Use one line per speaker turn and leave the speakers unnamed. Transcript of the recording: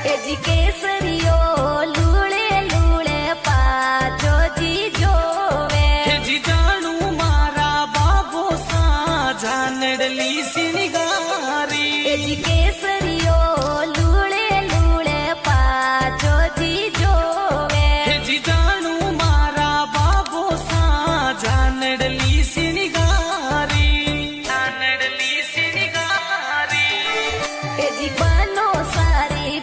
એજી કેસરીઓ લૂળે લૂળે પાછો જી જોવે
હેજી જાણું મારા બાબો સા જાનડલી સિનગારી
એજી કેસરીઓ લૂળે લૂળે પાછો જી જોવે
હેજી જાણું મારા બાબો સા જાનડલી સિનગારી જાનડલી સિનગારી
એજી બનો સારી